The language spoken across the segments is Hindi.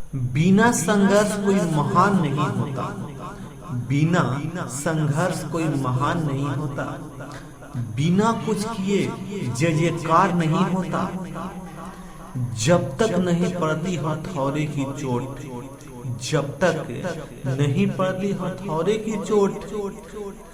बिना संघर्ष कोई महान नहीं होता। बिना संघर्ष कोई महान नहीं होता। बिना कुछ किए जय जयकार नहीं होता। जब तक नहीं पड़ती हथौड़े की चोट, जब तक नहीं पड़ती हथौड़े की चोट,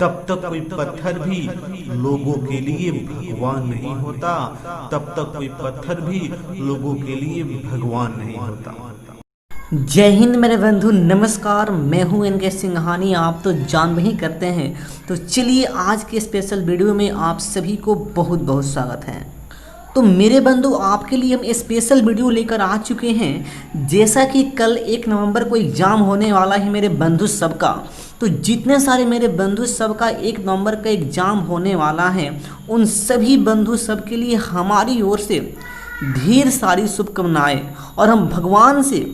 तब तक कोई पत्थर भी लोगों के लिए भगवान नहीं होता। तब तक कोई पत्थर भी लोगों के लिए भगवान नहीं होता। जय हिंद मेरे बंधु, नमस्कार। मैं हूं इनके सिंघानी, आप तो जान ही करते हैं। तो चलिए आज के स्पेशल वीडियो में आप सभी को बहुत बहुत स्वागत है। तो मेरे बंधु, आपके लिए हम स्पेशल वीडियो लेकर आ चुके हैं। जैसा कि कल 1 नवंबर को एग्ज़ाम होने वाला है मेरे बंधु सबका, तो जितने सारे मेरे बंधु सबका 1 नवंबर का एग्ज़ाम होने वाला है, उन सभी बंधु सब के लिए हमारी ओर से ढेर सारी शुभकामनाएं। और हम भगवान से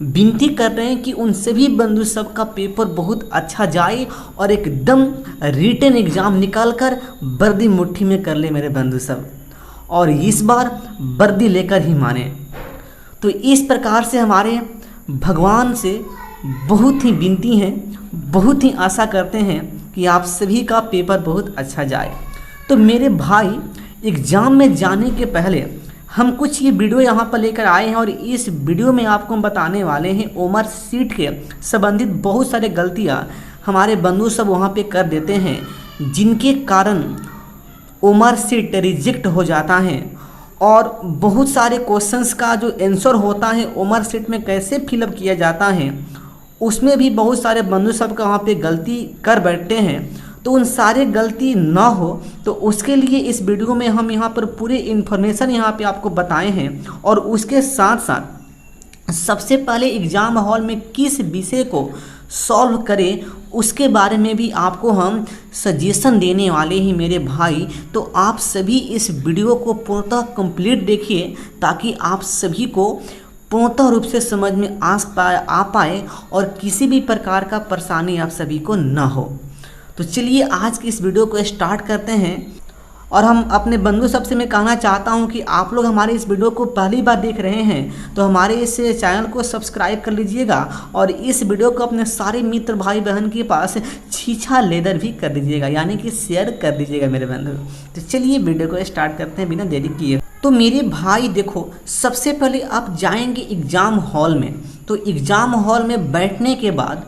विनती कर रहे हैं कि उन सभी बंधु सब का पेपर बहुत अच्छा जाए और एकदम रिटन एग्ज़ाम निकाल कर वर्दी मुट्ठी में कर ले मेरे बंधु सब, और इस बार वर्दी लेकर ही माने। तो इस प्रकार से हमारे भगवान से बहुत ही विनती है, बहुत ही आशा करते हैं कि आप सभी का पेपर बहुत अच्छा जाए। तो मेरे भाई, एग्ज़ाम में जाने के पहले हम कुछ ये वीडियो यहाँ पर लेकर आए हैं, और इस वीडियो में आपको हम बताने वाले हैं ओमर सीट के संबंधित बहुत सारे गलतियाँ हमारे बंधु सब वहाँ पे कर देते हैं, जिनके कारण ओमर सीट रिजेक्ट हो जाता है। और बहुत सारे क्वेश्चंस का जो आंसर होता है ओमर सीट में कैसे फिलअप किया जाता है, उसमें भी बहुत सारे बंधु सब का वहाँ पे गलती कर बैठते हैं। तो उन सारे गलती ना हो, तो उसके लिए इस वीडियो में हम यहाँ पर पूरे इन्फॉर्मेशन यहाँ पे आपको बताए हैं। और उसके साथ साथ सबसे पहले एग्ज़ाम हॉल में किस विषय को सॉल्व करें, उसके बारे में भी आपको हम सजेशन देने वाले हैं मेरे भाई। तो आप सभी इस वीडियो को पूर्णतः कंप्लीट देखिए, ताकि आप सभी को पूर्णतः रूप से समझ में आ पाए और किसी भी प्रकार का परेशानी आप सभी को ना हो। तो चलिए आज की इस वीडियो को स्टार्ट करते हैं। और हम अपने बंधु सबसे मैं कहना चाहता हूं कि आप लोग हमारे इस वीडियो को पहली बार देख रहे हैं तो हमारे इस चैनल को सब्सक्राइब कर लीजिएगा, और इस वीडियो को अपने सारे मित्र भाई बहन के पास छीछा लेदर भी कर दीजिएगा, यानी कि शेयर कर दीजिएगा मेरे बंधु। तो चलिए वीडियो को स्टार्ट करते हैं बिना देरी किए। तो मेरे भाई देखो, सबसे पहले आप जाएंगे एग्ज़ाम हॉल में। तो एग्ज़ाम हॉल में बैठने के बाद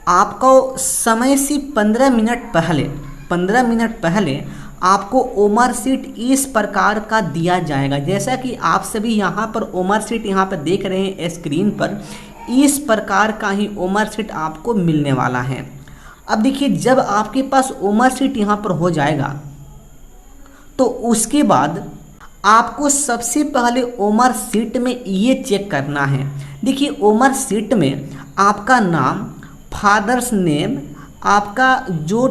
आपको समय से 15 मिनट पहले आपको ओमर सीट इस प्रकार का दिया जाएगा। जैसा कि आप सभी यहाँ पर ओमर सीट यहाँ पर देख रहे हैं स्क्रीन पर, इस प्रकार का ही ओमर सीट आपको मिलने वाला है। अब देखिए, जब आपके पास ओमर सीट यहाँ पर हो जाएगा, तो उसके बाद आपको सबसे पहले ओमर सीट में ये चेक करना है। देखिए, ओमर सीट में आपका नाम, फादर्स नेम, आपका जो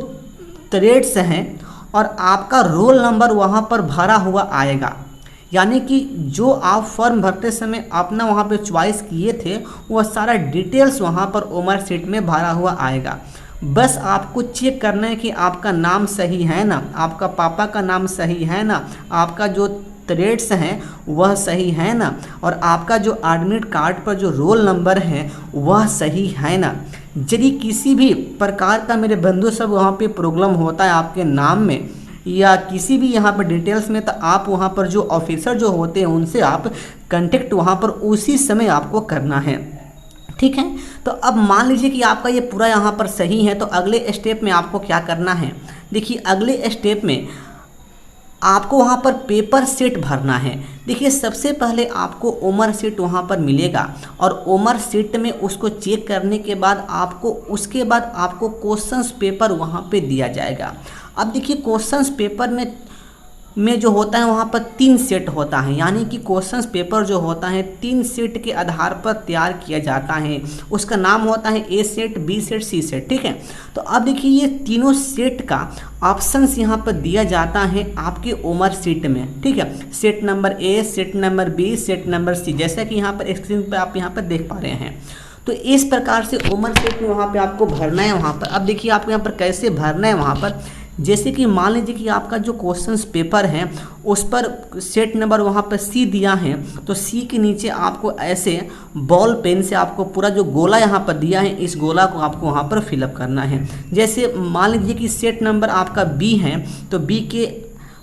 ट्रेड्स हैं और आपका रोल नंबर वहाँ पर भरा हुआ आएगा। यानी कि जो आप फॉर्म भरते समय अपना वहाँ पे चॉइस किए थे, वह सारा डिटेल्स वहाँ पर ओमर सीट में भरा हुआ आएगा। बस आपको चेक करना है कि आपका नाम सही है ना, आपका पापा का नाम सही है ना, आपका जो ट्रेड्स हैं वह सही है ना, और आपका जो एडमिट कार्ड पर जो रोल नंबर है वह सही है ना। यदि किसी भी प्रकार का मेरे बंधु सब वहाँ पे प्रॉब्लम होता है आपके नाम में या किसी भी यहाँ पर डिटेल्स में, तो आप वहाँ पर जो ऑफिसर जो होते हैं उनसे आप कांटेक्ट वहाँ पर उसी समय आपको करना है। ठीक है। तो अब मान लीजिए कि आपका ये पूरा यहाँ पर सही है, तो अगले स्टेप में आपको क्या करना है। देखिए, अगले स्टेप में आपको वहाँ पर पेपर सेट भरना है। देखिए, सबसे पहले आपको ओमर सीट वहाँ पर मिलेगा, और ओमर सीट में उसको चेक करने के बाद उसके बाद आपको क्वेश्चंस पेपर वहाँ पे दिया जाएगा। अब देखिए, क्वेश्चंस पेपर में जो होता है वहाँ पर 3 सेट होता है, यानी कि क्वेश्चंस पेपर जो होता है 3 सेट के आधार पर तैयार किया जाता है। उसका नाम होता है ए सेट, बी सेट, सी सेट। ठीक है। तो अब देखिए, ये तीनों सेट का ऑप्शंस यहाँ पर दिया जाता है आपके ओमर सीट में। ठीक है। Set number A, set number B, set number C, जैसा कि यहाँ पर स्क्रीन पर आप यहाँ पर देख पा रहे हैं। तो इस प्रकार से ओमर सीट में वहाँ पे आपको भरना है। वहाँ पर अब देखिए, आपको यहाँ पर कैसे भरना है। वहाँ पर जैसे कि मान लीजिए कि आपका जो क्वेश्चंस पेपर है उस पर सेट नंबर वहाँ पर सी दिया है, तो सी के नीचे आपको ऐसे बॉल पेन से आपको पूरा जो गोला यहाँ पर दिया है इस गोला को आपको वहाँ पर फिलअप करना है। जैसे मान लीजिए कि सेट नंबर आपका बी है, तो बी के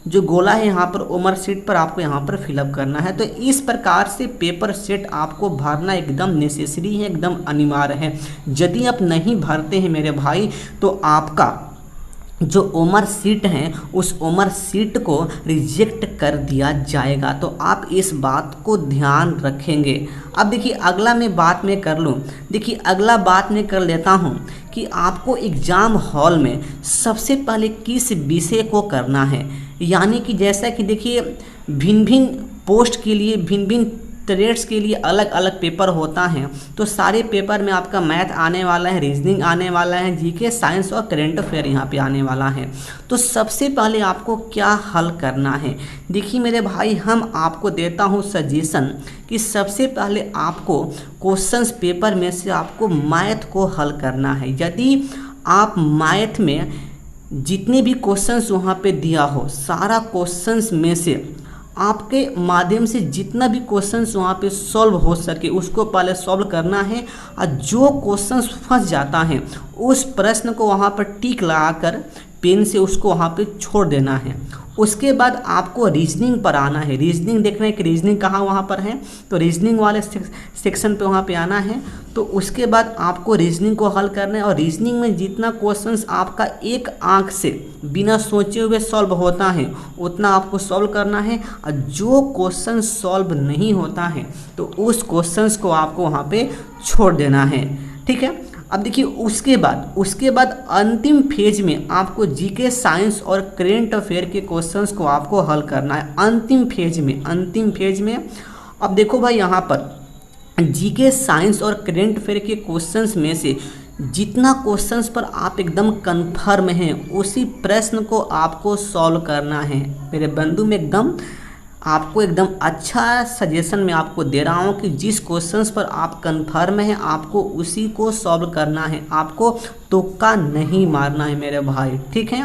जो गोला है यहाँ पर उमर सीट पर आपको यहाँ पर फिलअप करना है। तो इस प्रकार से पेपर सेट आपको भरना एकदम नेसेसरी है, एकदम अनिवार्य है। यदि आप नहीं भरते हैं मेरे भाई तो आपका जो उमर सीट है उस उमर सीट को रिजेक्ट कर दिया जाएगा। तो आप इस बात को ध्यान रखेंगे। अब देखिए अगला मैं बात में कर लूँ, देखिए अगला बात मैं कर लेता हूँ कि आपको एग्ज़ाम हॉल में सबसे पहले किस विषय को करना है। यानी कि जैसा कि देखिए भिन्न भिन्न पोस्ट के लिए भिन्न भिन्न ट्रेड्स के लिए अलग अलग पेपर होता है। तो सारे पेपर में आपका मैथ आने वाला है, रीजनिंग आने वाला है, जीके, साइंस और करंट अफेयर यहाँ पे आने वाला है। तो सबसे पहले आपको क्या हल करना है, देखिए मेरे भाई हम आपको देता हूँ सजेशन कि सबसे पहले आपको क्वेश्चंस पेपर में से आपको मैथ को हल करना है। यदि आप मैथ में जितने भी क्वेश्चंस वहाँ पे दिया हो सारा क्वेश्चंस में से आपके माध्यम से जितना भी क्वेश्चंस वहाँ पे सॉल्व हो सके उसको पहले सॉल्व करना है, और जो क्वेश्चंस फंस जाता है उस प्रश्न को वहाँ पर टिक लगाकर पेन से उसको वहाँ पे छोड़ देना है। उसके बाद आपको रीजनिंग पर आना है। रीजनिंग देखना है कि रीजनिंग कहाँ वहाँ पर है, तो रीजनिंग वाले सेक्शन पे वहाँ पे आना है। तो उसके बाद आपको रीजनिंग को हल करना है, और रीजनिंग में जितना क्वेश्चंस आपका एक आंख से बिना सोचे हुए सॉल्व होता है उतना आपको सॉल्व करना है, और जो क्वेश्चन सॉल्व नहीं होता है तो उस क्वेश्चंस को आपको वहाँ पे छोड़ देना है। ठीक है। अब देखिए उसके बाद अंतिम फेज में आपको जीके, साइंस और करेंट अफेयर के क्वेश्चंस को आपको हल करना है अंतिम फेज में। अब देखो भाई यहाँ पर जीके, साइंस और करेंट अफेयर के क्वेश्चंस में से जितना क्वेश्चंस पर आप एकदम कंफर्म हैं उसी प्रश्न को आपको सॉल्व करना है। मेरे बंधु में आपको एकदम अच्छा सजेशन मैं आपको दे रहा हूँ कि जिस क्वेश्चंस पर आप कंफर्म हैं आपको उसी को सॉल्व करना है, आपको तुक्का नहीं मारना है मेरे भाई। ठीक है।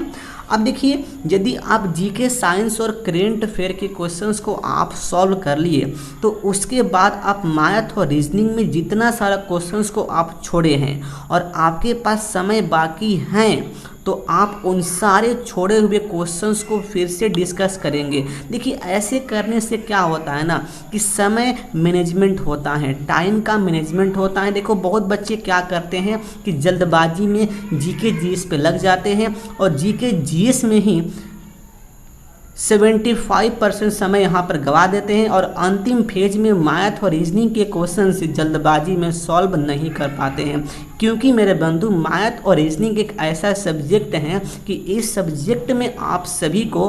अब देखिए यदि आप जीके, साइंस और करेंट अफेयर के क्वेश्चंस को आप सॉल्व कर लिए तो उसके बाद आप मैथ और रीजनिंग में जितना सारा क्वेश्चंस को आप छोड़े हैं और आपके पास समय बाकी हैं तो आप उन सारे छोड़े हुए क्वेश्चंस को फिर से डिस्कस करेंगे। देखिए ऐसे करने से क्या होता है ना कि समय मैनेजमेंट होता है, टाइम का मैनेजमेंट होता है। देखो बहुत बच्चे क्या करते हैं कि जल्दबाजी में जीके जीएस पे लग जाते हैं और जीके जीएस में ही 75% समय यहाँ पर गवा देते हैं और अंतिम फेज में मैथ और रीजनिंग के क्वेश्चन से जल्दबाजी में सॉल्व नहीं कर पाते हैं। क्योंकि मेरे बंधु मैथ और रीजनिंग एक ऐसा सब्जेक्ट है कि इस सब्जेक्ट में आप सभी को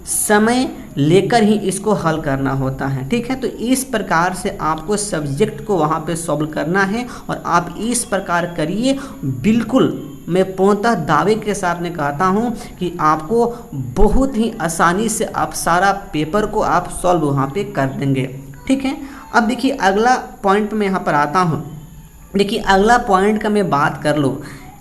समय लेकर ही इसको हल करना होता है। ठीक है। तो इस प्रकार से आपको सब्जेक्ट को वहाँ पे सॉल्व करना है और आप इस प्रकार करिए। बिल्कुल मैं पूर्णतः दावे के साथ में कहता हूँ कि आपको बहुत ही आसानी से आप सारा पेपर को आप सॉल्व वहाँ पे कर देंगे। ठीक है। अब देखिए अगला पॉइंट में यहाँ पर आता हूँ। देखिए अगला पॉइंट का मैं बात कर लूँ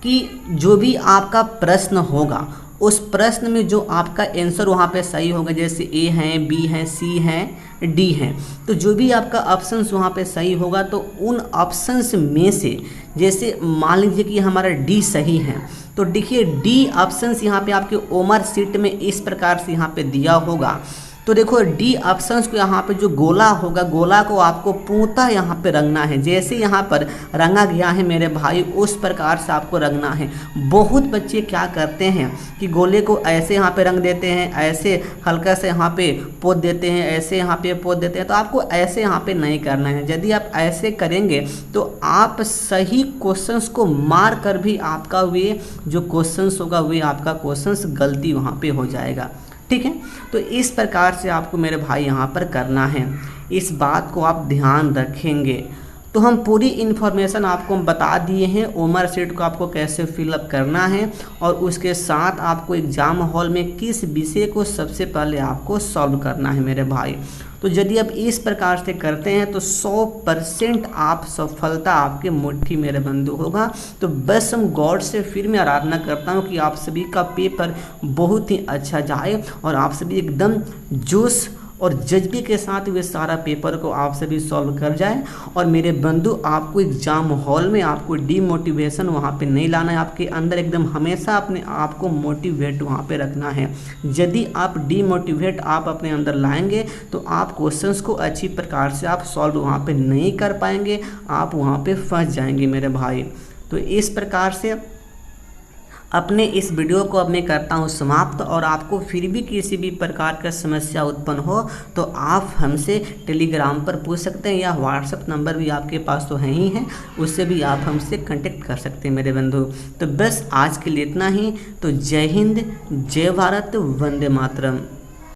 कि जो भी आपका प्रश्न होगा उस प्रश्न में जो आपका आंसर वहाँ पे सही होगा, जैसे ए है, बी है, सी है, डी है, तो जो भी आपका ऑप्शंस वहाँ पे सही होगा तो उन ऑप्शंस में से जैसे मान लीजिए कि हमारा डी सही है तो देखिए डी ऑप्शंस यहाँ पे आपके ओमर सीट में इस प्रकार से यहाँ पे दिया होगा। तो देखो डी ऑप्शंस को यहाँ पे जो गोला होगा गोला को आपको पूर्णतः यहाँ पे रंगना है। जैसे यहाँ पर रंगा गया है मेरे भाई उस प्रकार से आपको रंगना है। बहुत बच्चे क्या करते हैं कि गोले को ऐसे यहाँ पे रंग देते हैं, ऐसे हल्का से यहाँ पे पोत देते हैं, ऐसे यहाँ पे पोत देते हैं। तो आपको ऐसे यहाँ पे नहीं करना है। यदि आप ऐसे करेंगे तो आप सही क्वेश्चंस को मार कर भी आपका वे जो क्वेश्चंस होगा वे आपका क्वेश्चंस गलती वहाँ पे हो जाएगा। ठीक है। तो इस प्रकार से आपको मेरे भाई यहाँ पर करना है, इस बात को आप ध्यान रखेंगे। तो हम पूरी इन्फॉर्मेशन आपको बता दिए हैं ओमर सीट को आपको कैसे फिलअप करना है और उसके साथ आपको एग्ज़ाम हॉल में किस विषय को सबसे पहले आपको सॉल्व करना है मेरे भाई। तो यदि आप इस प्रकार से करते हैं तो 100% आप सफलता आपके मुट्ठी मेरे बंधु होगा। तो बस हम गॉड से फिर मैं आराधना करता हूँ कि आप सभी का पेपर बहुत ही अच्छा जाए और आप सभी एकदम जोश और जज्बे के साथ वे सारा पेपर को आप सभी सॉल्व कर जाएं। और मेरे बंधु आपको एग्ज़ाम हॉल में आपको डीमोटिवेशन वहाँ पे नहीं लाना है, आपके अंदर एकदम हमेशा अपने आप को मोटिवेट वहाँ पे रखना है। यदि आप डीमोटिवेट आप अपने अंदर लाएंगे तो आप क्वेश्चंस को अच्छी प्रकार से आप सॉल्व वहाँ पे नहीं कर पाएंगे, आप वहाँ पे फंस जाएंगे मेरे भाई। तो इस प्रकार से अपने इस वीडियो को अब मैं करता हूँ समाप्त। और आपको फिर भी किसी भी प्रकार का समस्या उत्पन्न हो तो आप हमसे टेलीग्राम पर पूछ सकते हैं या व्हाट्सएप नंबर भी आपके पास तो है ही है, उससे भी आप हमसे कांटेक्ट कर सकते हैं मेरे बंधु। तो बस आज के लिए इतना ही। तो जय हिंद, जय भारत, वंदे मातरम।